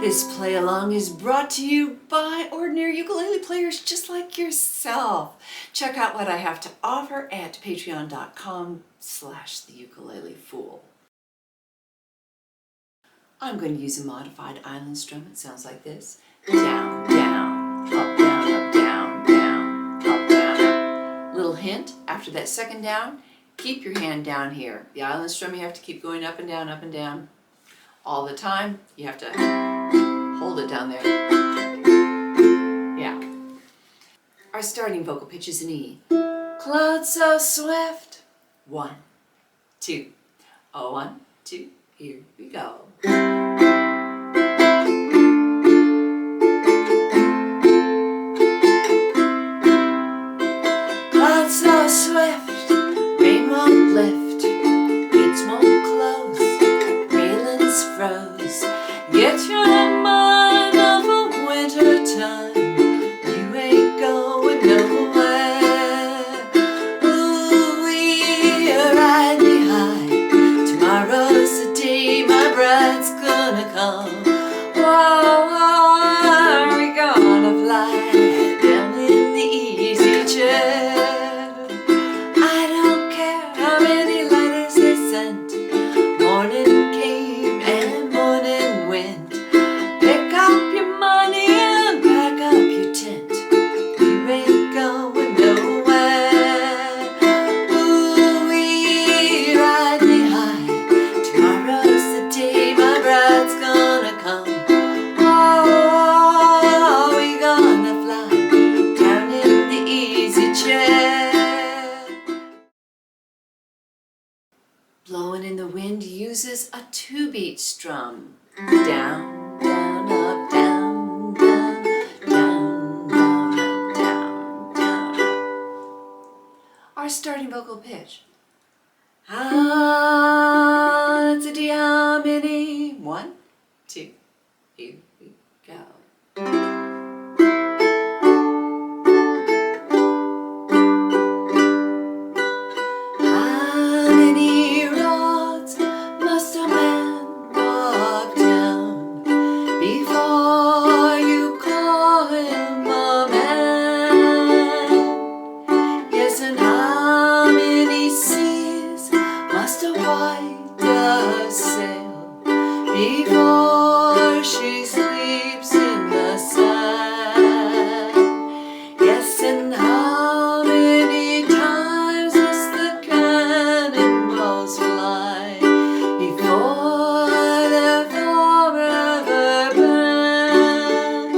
This play along is brought to you by ordinary ukulele players just like yourself. Check out what I have to offer at patreon.com/theukulelefool. I'm going to use a modified island strum. It sounds like this. Down, down, up, down, up, down, down, up, down, up. Little hint, after that second down, keep your hand down here. The island strum you have to keep going up and down all the time. You have to hold it down there. Yeah. Our starting vocal pitch is an E. Clouds so swift. 1, 2. Oh, 1, 2. Here we go. Clouds so swift, rain won't lift, gates won't close, railings froze. Get your mind off of winter time, you ain't going nowhere. Ooh, we are riding high, tomorrow's the day my bride's gonna come. Whoa, are we gonna fly down in the easy chair? I don't care how many letters they sent, morning came and morning went. Pick up your money and pack up your tent, you ain't going nowhere. Ooh, we ride me high, tomorrow's the day my bride's gonna come. Oh, we gonna fly down in the easy chair. Blowing in the wind uses a 2-beat strum. Down, down, up, down, down, down, down, up, down, down, up. Our starting vocal pitch. Ah, it's a D harmony. 1, 2, here we go. How many roads must a man walk down before you call him a man? Yes, and how many seas must a white dove sail before she sleeps in the sand? Yes, and how many times must the cannonballs fly before they're forever banned?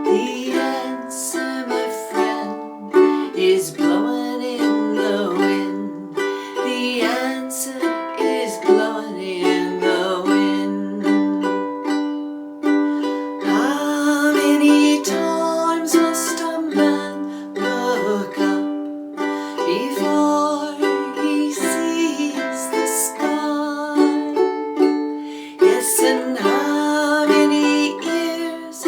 The answer, my friend, is blowing in the wind. The answer is blowing in the wind. How many times must a man look up before he sees the sky? Yes, and how many ears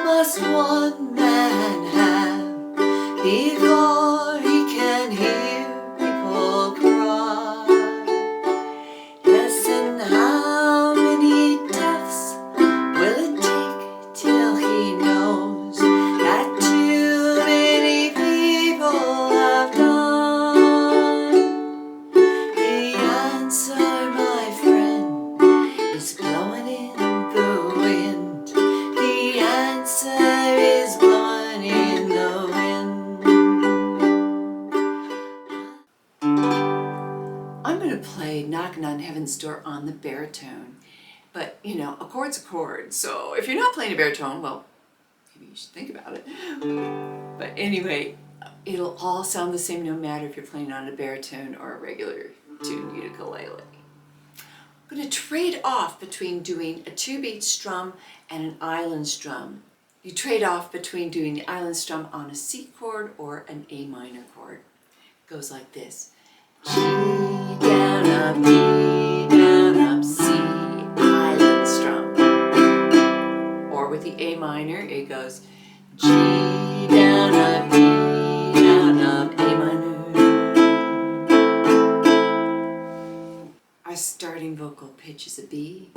must one man have before he can hear people cry? Yes, and how many deaths will it take till he knows that too many people have died? The answer, my friend, is blowing in the wind. The answer is blowing in the wind. I'm going to play Knocking on Heaven's Door on the baritone. But, you know, a chord's a chord. So if you're not playing a baritone, well, maybe you should think about it. But anyway, it'll all sound the same no matter if you're playing on a baritone or a regular tuned ukulele. I'm going to trade off between doing a 2-beat strum and an island strum. You trade off between doing the island strum on a C chord or an A minor chord. It goes like this. G down up, D down up, C island strum. Or with the A minor, it goes G down up, D down up, A minor. Our starting vocal pitch is a B.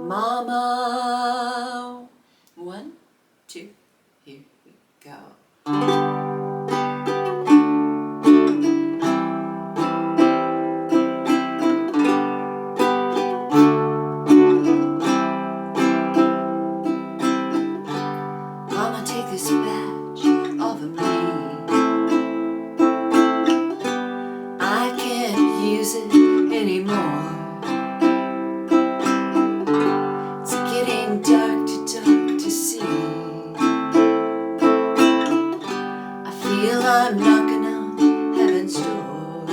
Mama. 1, 2, here we go. Mama, take this badge off of me. I can't use it anymore. It's getting dark to see. I feel I'm knocking on heaven's door.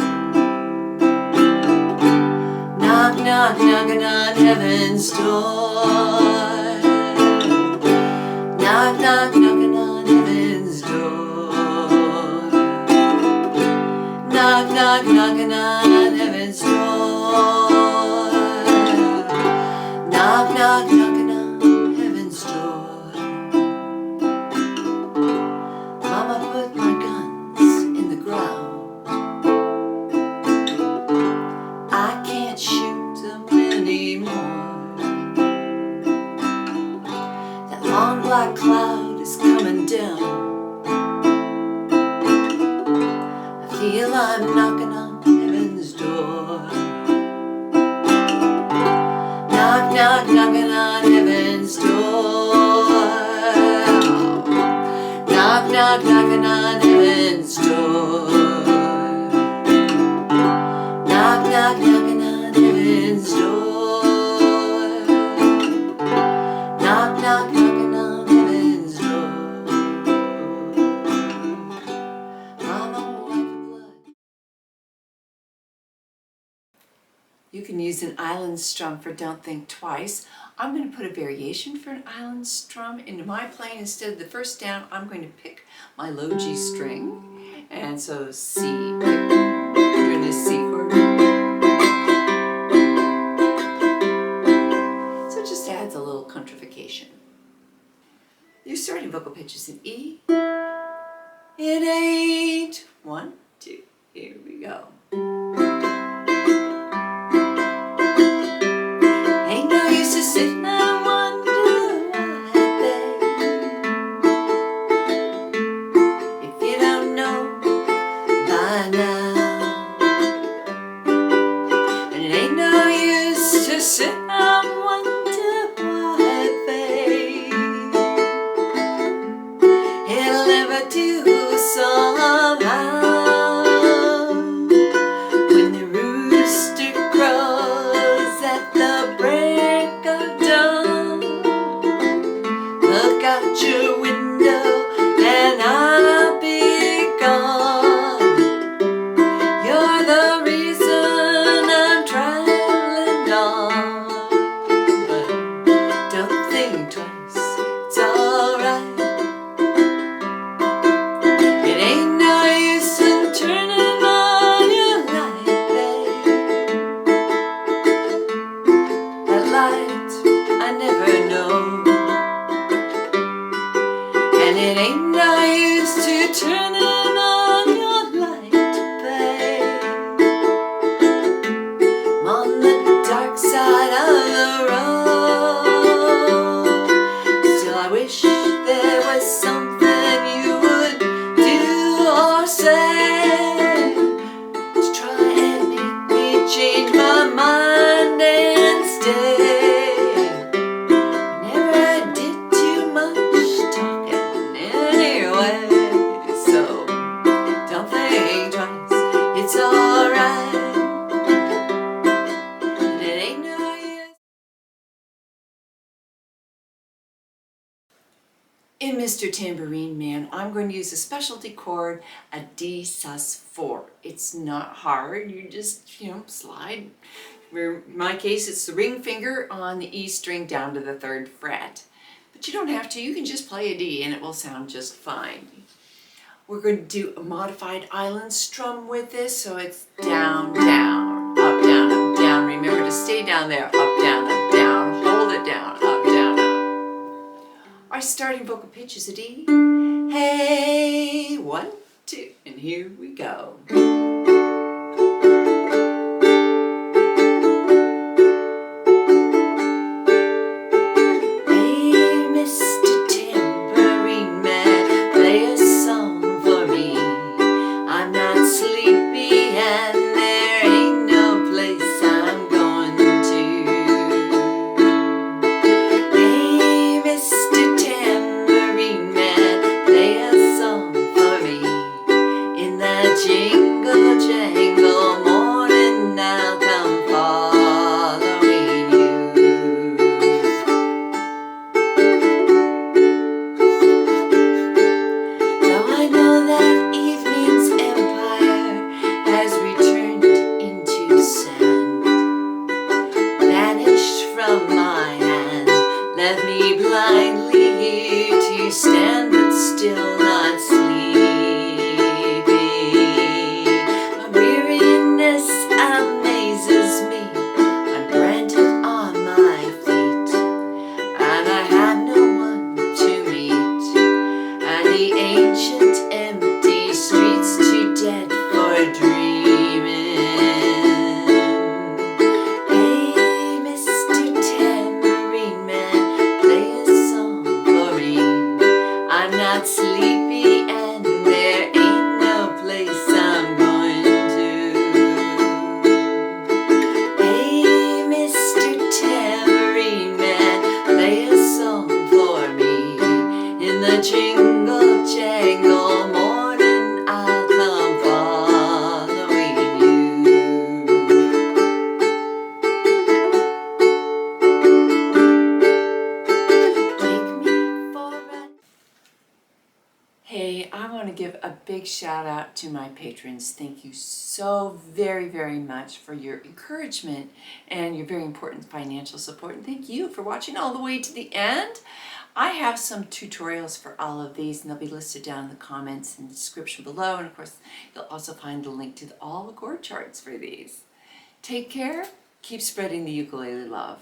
Knock, knock, knocking on heaven's door. Knock, knock, knocking on heaven's door. Knock, knock, knocking on heaven's door. Knock, knock, knocking on heaven's door. Mama put my guns in the ground. I can't shoot them anymore. That long black cloud is coming down. I feel I'm knocking on heaven's door. Knock, knock, knocking on heaven's door. Knock, knock, knocking on heaven's door. Knock, knock, knocking on heaven's door. Knock, knock, knocking on heaven's door. Mama, wipe the blood. You can use an island strum for Don't Think Twice. I'm going to put a variation for an island strum into my playing. Instead of the first down, I'm going to pick my low G string. And so C, doing this C chord. So it just adds a little contrafication. Your starting vocal pitch is in E. It ain't 1, 2, here we go. Ain't no use to sit and wonder why, babe, if you don't know by now. And it ain't no use to sit and wonder why, babe, it'll never do somehow. When the rooster crows at the break of dawn, look out your window and I'll be gone. You're the reason I'm traveling on. But don't think twice, it's alright. It ain't no use in turning on your light, babe. That light I never know. And it ain't no use to turning on your light, babe. I'm on the dark side of the road. Still I wish there was something you would do or say to try and make me change my mind and stay. Never did too much talking anyway, so don't think twice, it's alright. And it ain't no use. In Mr. Tambourine Man, I'm going to use a specialty chord, a D sus4. It's not hard, you just, slide. In my case, it's the ring finger on the E string down to the 3rd fret. But you don't have to, you can just play a D and it will sound just fine. We're going to do a modified island strum with this, so it's down, down, up, down, up, down. Remember to stay down there, up, down, hold it down, up, down, up. Our starting vocal pitch is a D. Hey, 1, 2, and here we go. still not sleeping. My weariness amazes me. I'm branded on my feet, and I have no one to meet. And the ancient empty streets too dead for dreaming. Hey, Mr. Tambourine Man, play a song for me. I'm not sleepy and there ain't no place I'm going to. Hey, Mr. Tambourine Man, play a song for me. In the jingle jangle morning I'll come following you. Take me for a... Hey, I want to give a big shout out to my patrons. Thank you so very, very much for your encouragement and your very important financial support. And thank you for watching all the way to the end. I have some tutorials for all of these, and they'll be listed down in the comments and description below. And of course, you'll also find the link to all the chord charts for these. Take care. Keep spreading the ukulele love.